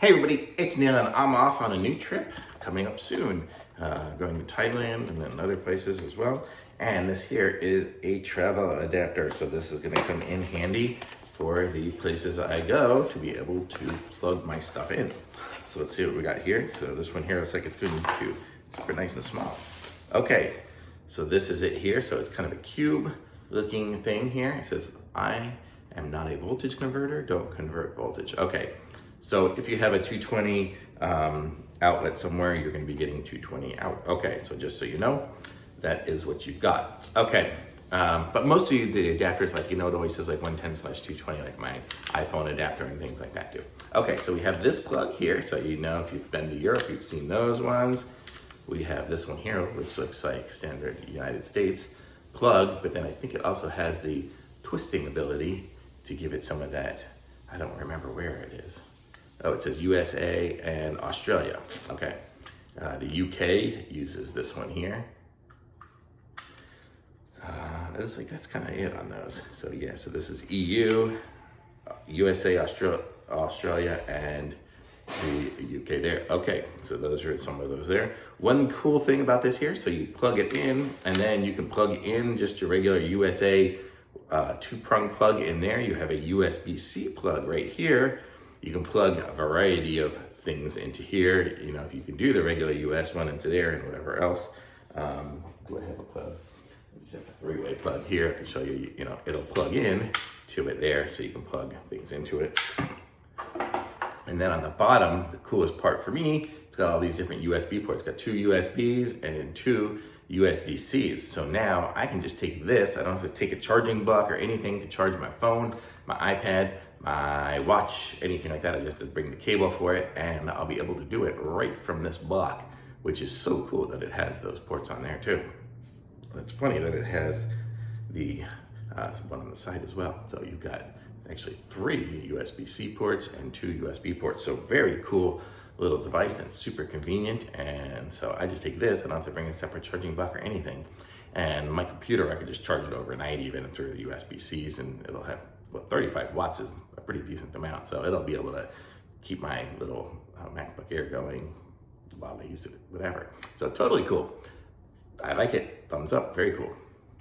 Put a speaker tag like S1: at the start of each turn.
S1: Hey everybody, it's Neil and I'm off on a new trip coming up soon. Going to Thailand and then other places as well. And this here is a travel adapter. So this is gonna come in handy for the places I go to be able to plug my stuff in. So let's see what we got here. So this one here looks like it's good and cute. Super nice and small. Okay, so this is it here. So it's kind of a cube looking thing here. It says, I am not a voltage converter, don't convert voltage. Okay. So if you have a 220 outlet somewhere, you're gonna be getting 220 out. Okay, so just so you know, that is what you've got. Okay, but most of the adapters, like, you know, it always says like 110/220, like my iPhone adapter and things like that do. Okay, so we have this plug here, so you know if you've been to Europe, you've seen those ones. We have this one here, which looks like standard United States plug, but then I think it also has the twisting ability to give it some of that, I don't remember where it is. Oh, it says USA and Australia. Okay. The UK uses this one here. It looks like that's kind of it on those. So yeah, so this is EU, USA, Australia, and the UK there. Okay, so those are some of those there. One cool thing about this here, so you plug it in, and then you can plug in just your regular USA two-prong plug in there. You have a USB-C plug right here. You can plug a variety of things into here. You know, if you can do the regular US one into there and whatever else. Do I have a plug? I just have a three-way plug here. I can show you, you know, it'll plug in to it there so you can plug things into it. And then on the bottom, the coolest part for me, it's got all these different USB ports. It's got 2 USBs and 2 USB-Cs. So now I can just take this. I don't have to take a charging block or anything to charge my phone, my iPad, my watch, anything like that. I just have to bring the cable for it and I'll be able to do it right from this block, which is so cool that it has those ports on there too. It's funny that it has the one on the side as well. So you've got actually 3 USB-C ports and 2 USB ports. So very cool little device and super convenient. And so I just take this, I don't have to bring a separate charging block or anything. And my computer, I could just charge it overnight even through the USB-Cs, and it'll have, well, 35 watts is a pretty decent amount. So it'll be able to keep my little MacBook Air going while I use it, whatever. So totally cool. I like it, thumbs up, very cool.